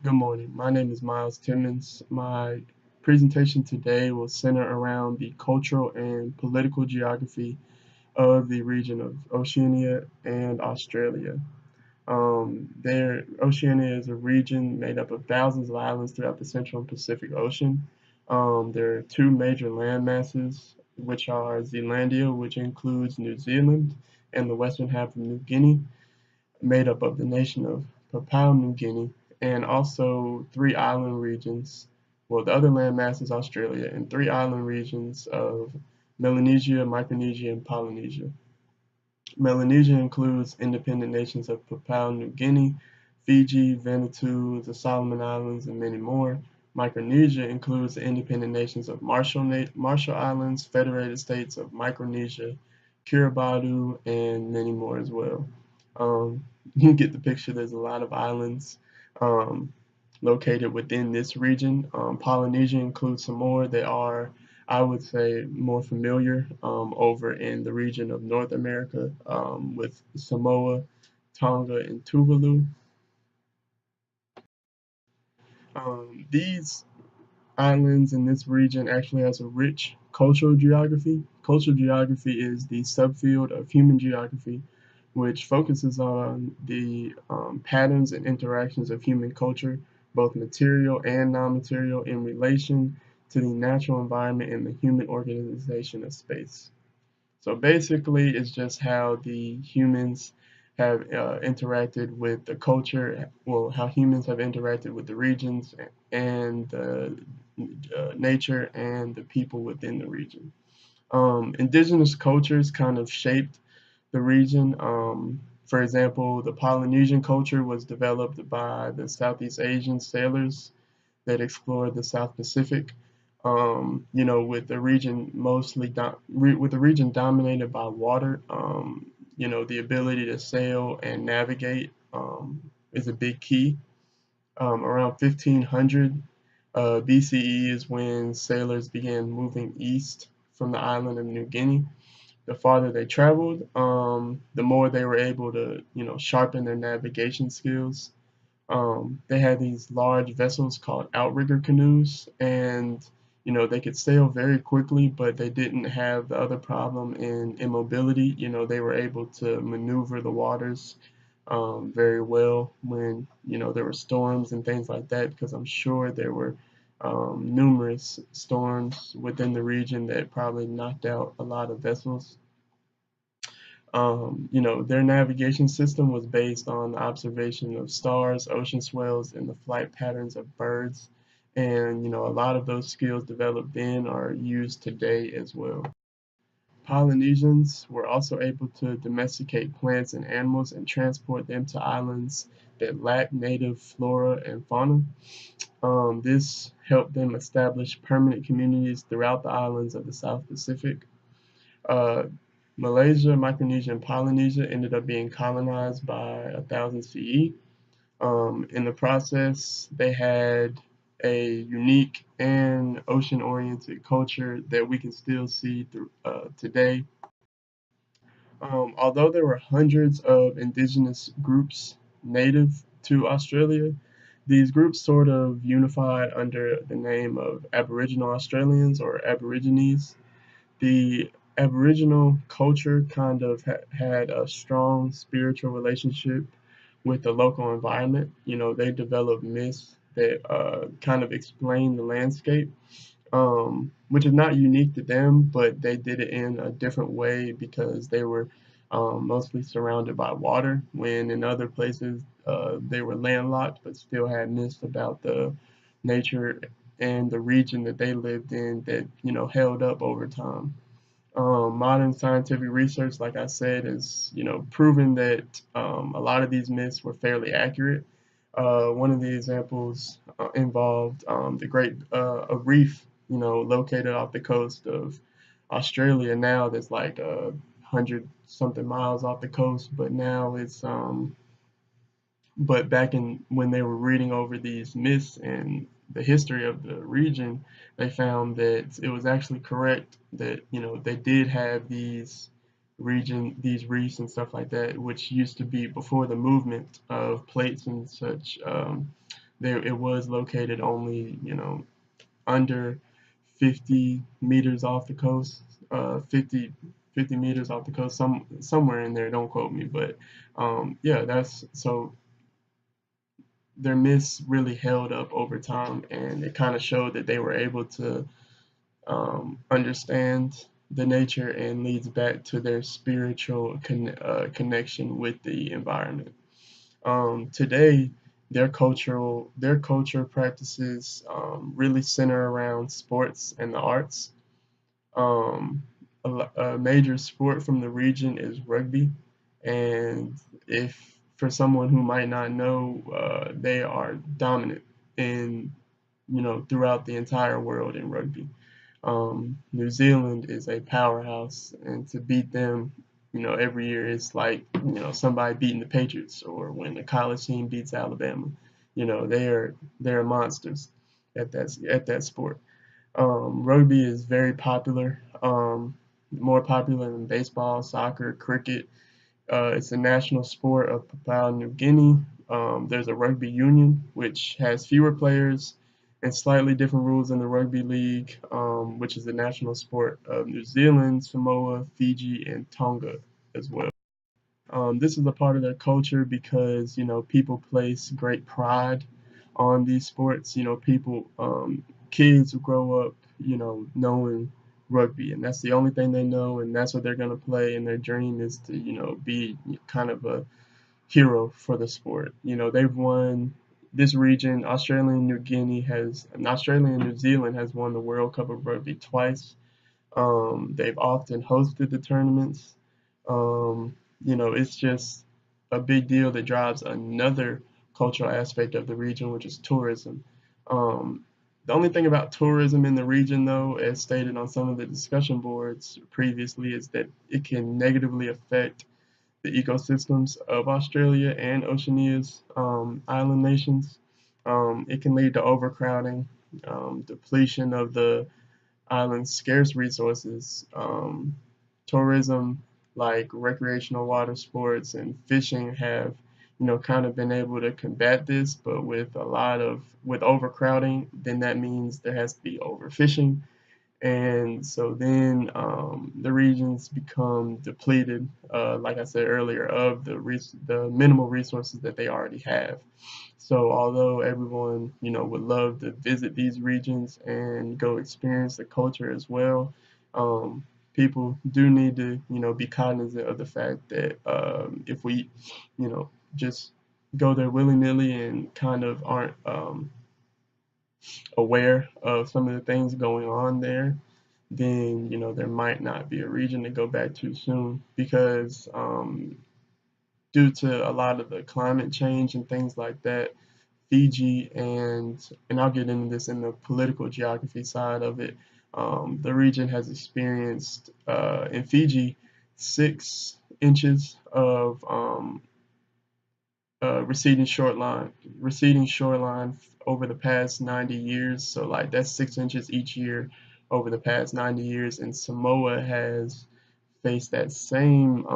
Good morning. My name is Miles Timmons. My presentation today will center around the cultural and political geography of the region of Oceania and Australia. Oceania is a region made up of thousands of islands throughout the Central and Pacific Ocean. There are two major land masses, which are Zealandia, which includes New Zealand, and the western half of New Guinea, made up of the nation of Papua New Guinea, and also three island regions. Well, the other landmass is Australia, and three island regions of Melanesia, Micronesia, and Polynesia. Melanesia includes independent nations of Papua New Guinea, Fiji, Vanuatu, the Solomon Islands, and many more. Micronesia includes the independent nations of Marshall Islands, Federated States of Micronesia, Kiribati, and many more as well. You get the picture. There's a lot of islands um, located within this region. Polynesia includes some more that are, I would say, more familiar over in the region of North America with Samoa, Tonga, and Tuvalu. These islands in this region actually has a rich cultural geography. Cultural geography is the subfield of human geography, which focuses on the patterns and interactions of human culture, both material and non-material, in relation to the natural environment and the human organization of space. So basically, it's just how the humans have interacted with the culture, well, how humans have interacted with the regions and the nature and the people within the region. Indigenous cultures kind of shaped the region. For example, the Polynesian culture was developed by the Southeast Asian sailors that explored the South Pacific. With the region with the region dominated by water, the ability to sail and navigate is a big key. Around 1500 BCE is when sailors began moving east from the island of New Guinea. The farther they traveled, the more they were able to, sharpen their navigation skills. They had these large vessels called outrigger canoes, and they could sail very quickly, but they didn't have the other problem in immobility. They were able to maneuver the waters very well when there were storms and things like that, because I'm sure there were numerous storms within the region that probably knocked out a lot of vessels. Their navigation system was based on the observation of stars, ocean swells, and the flight patterns of birds. And, a lot of those skills developed then are used today as well. Polynesians were also able to domesticate plants and animals and transport them to islands that lacked native flora and fauna. This helped them establish permanent communities throughout the islands of the South Pacific. Uh, Malaysia, Micronesia, and Polynesia ended up being colonized by 1000 CE. In the process, they had a unique and ocean-oriented culture that we can still see today. Although there were hundreds of indigenous groups native to Australia, these groups sort of unified under the name of Aboriginal Australians or Aborigines. The Aboriginal culture kind of had a strong spiritual relationship with the local environment. They developed myths that kind of explain the landscape, which is not unique to them, but they did it in a different way because they were mostly surrounded by water, when in other places they were landlocked but still had myths about the nature and the region that they lived in that held up over time. Modern scientific research, like I said, is proven that a lot of these myths were fairly accurate. One of the examples involved the Great a reef, located off the coast of Australia now. That's like 100 something miles off the coast, but now it's but back in when they were reading over these myths and the history of the region, they found that it was actually correct that they did have these reefs and stuff like that, which used to be before the movement of plates and such. there it was located only, under 50 meters off the coast, 50 meters off the coast, somewhere in there. Don't quote me, but yeah, that's so their myths really held up over time, and it kind of showed that they were able to understand the nature and leads back to their spiritual connection with the environment. Today, their culture practices really center around sports and the arts. A major sport from the region is rugby, and if for someone who might not know, they are dominant in throughout the entire world in rugby. New Zealand is a powerhouse, and to beat them, every year it's like somebody beating the Patriots, or when a college team beats Alabama. They are monsters at that sport. Rugby is very popular, more popular than baseball, soccer, cricket. It's a national sport of Papua New Guinea. There's a rugby union, which has fewer players and slightly different rules than the rugby league, which is the national sport of New Zealand, Samoa, Fiji, and Tonga as well. This is a part of their culture because people place great pride on these sports. Kids who grow up knowing rugby, and that's the only thing they know, and that's what they're gonna play. And their dream is to be kind of a hero for the sport. They've won this region. Australia and New Zealand has won the World Cup of Rugby twice. They've often hosted the tournaments. It's just a big deal that drives another cultural aspect of the region, which is tourism. The only thing about tourism in the region, though, as stated on some of the discussion boards previously, is that it can negatively affect the ecosystems of Australia and Oceania's island nations. It can lead to overcrowding, depletion of the island's scarce resources. Tourism, like recreational water sports and fishing, have kind of been able to combat this, but with overcrowding, then that means there has to be overfishing, and so then the regions become depleted, like I said earlier, of the minimal resources that they already have. So although everyone would love to visit these regions and go experience the culture as well, people do need to be cognizant of the fact that if we just go there willy nilly and kind of aren't aware of some of the things going on there, then there might not be a region to go back to soon because due to a lot of the climate change and things like that, Fiji and I'll get into this in the political geography side of it. The region has experienced in Fiji 6 inches of receding shoreline over the past 90 years. So like that's 6 inches each year over the past 90 years. And Samoa has faced that same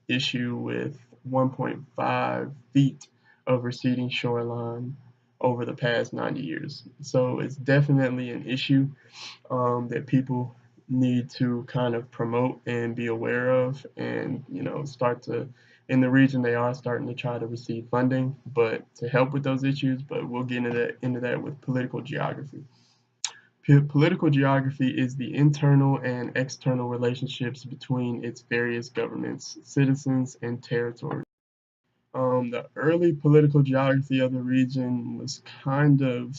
issue with 1.5 feet of receding shoreline over the past 90 years. So it's definitely an issue that people need to kind of promote and be aware of, and start to in the region they are starting to try to receive funding but to help with those issues, but we'll get into that with political geography. Political geography is the internal and external relationships between its various governments, citizens, and territories. The early political geography of the region was kind of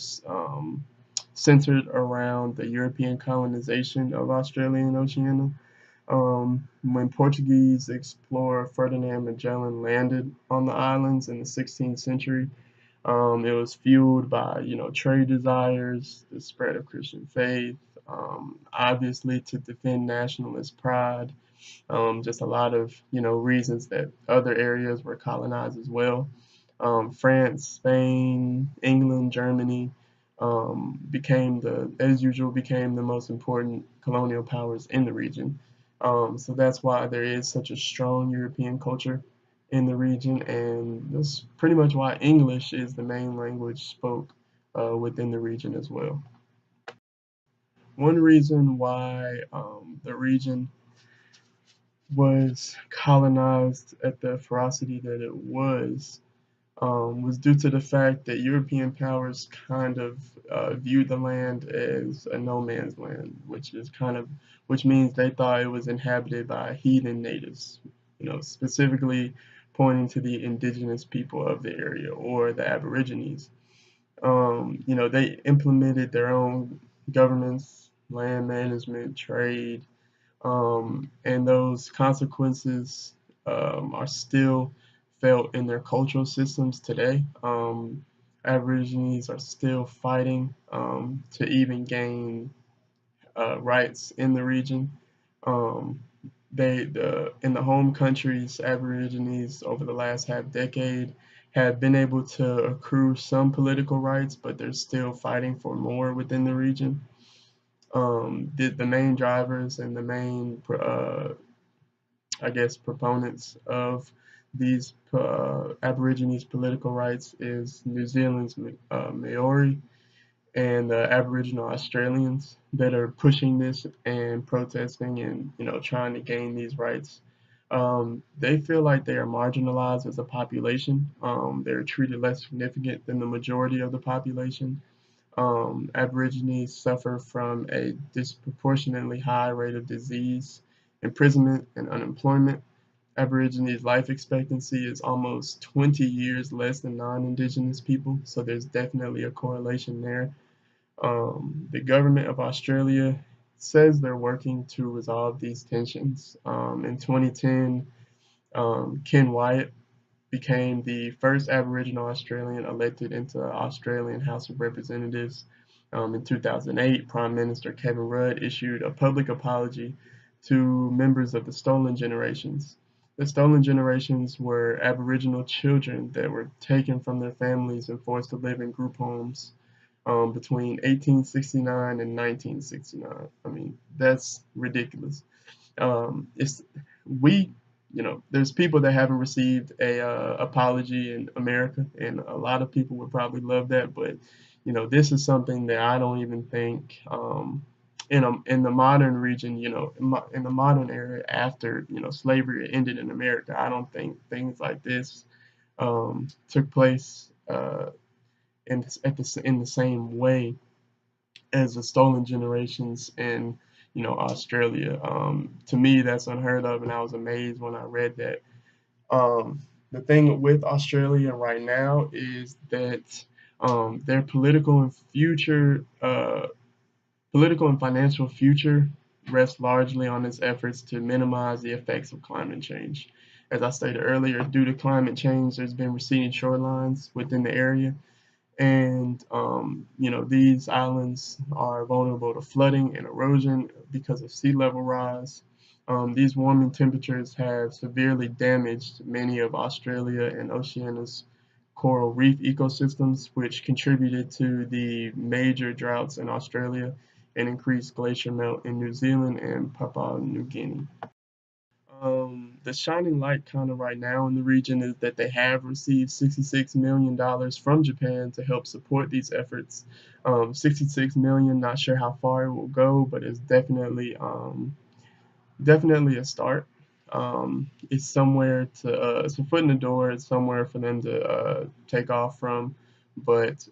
centered around the European colonization of Australia and Oceania. When Portuguese explorer Ferdinand Magellan landed on the islands in the 16th century, it was fueled by trade desires, the spread of Christian faith, obviously to defend nationalist pride, just a lot of reasons that other areas were colonized as well. France, Spain, England, Germany as usual, became the most important colonial powers in the region. So that's why there is such a strong European culture in the region, and that's pretty much why English is the main language spoke within the region as well. One reason why the region was colonized at the ferocity that it was due to the fact that European powers kind of viewed the land as a no man's land, which means they thought it was inhabited by heathen natives, specifically pointing to the indigenous people of the area or the Aborigines. They implemented their own governments, land management, trade, and those consequences are still felt in their cultural systems today. Aborigines are still fighting to even gain rights in the region. Um, in the home countries, Aborigines over the last half decade have been able to accrue some political rights, but they're still fighting for more within the region. The main drivers and the main, I guess, proponents of these Aborigines political rights is New Zealand's Maori and Aboriginal Australians that are pushing this and protesting and trying to gain these rights. They feel like they are marginalized as a population. They're treated less significant than the majority of the population. Aborigines suffer from a disproportionately high rate of disease, imprisonment, and unemployment. Aborigines' life expectancy is almost 20 years less than non-Indigenous people, so there's definitely a correlation there. The government of Australia says they're working to resolve these tensions. In 2010, Ken Wyatt became the first Aboriginal Australian elected into the Australian House of Representatives. In 2008, Prime Minister Kevin Rudd issued a public apology to members of the Stolen Generations. The Stolen Generations were Aboriginal children that were taken from their families and forced to live in group homes between 1869 and 1969. I mean, that's ridiculous. It's we there's people that haven't received a apology in America, and a lot of people would probably love that, but this is something that I don't even think in the modern region, in the modern era after slavery ended in America, I don't think things like this took place in the same way as the Stolen Generations in Australia. To me, that's unheard of, and I was amazed when I read that. The thing with Australia right now is that their political and financial future rests largely on its efforts to minimize the effects of climate change. As I stated earlier, due to climate change, there's been receding shorelines within the area, and these islands are vulnerable to flooding and erosion because of sea level rise. These warming temperatures have severely damaged many of Australia and Oceania's coral reef ecosystems, which contributed to the major droughts in Australia and increased glacier melt in New Zealand and Papua New Guinea. The shining light kind of right now in the region is that they have received $66 million from Japan to help support these efforts. 66 million, not sure how far it will go, but it's definitely a start. It's somewhere it's a foot in the door. It's somewhere for them to take off from, but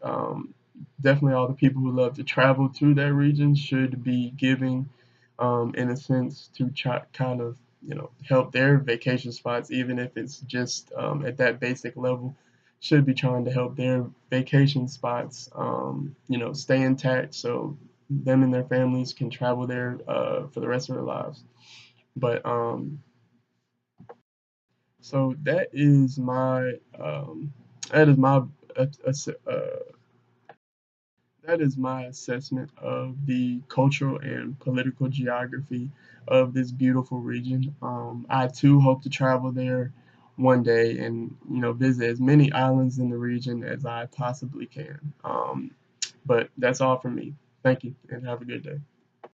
definitely all the people who love to travel to that region should be giving, in a sense, to try, kind of help their vacation spots, even if it's just at that basic level. Should be trying to help their vacation spots, stay intact, so them and their families can travel there for the rest of their lives. But so that is my that is my assessment of the cultural and political geography of this beautiful region. I too hope to travel there one day and visit as many islands in the region as I possibly can. But that's all from me. Thank you and have a good day.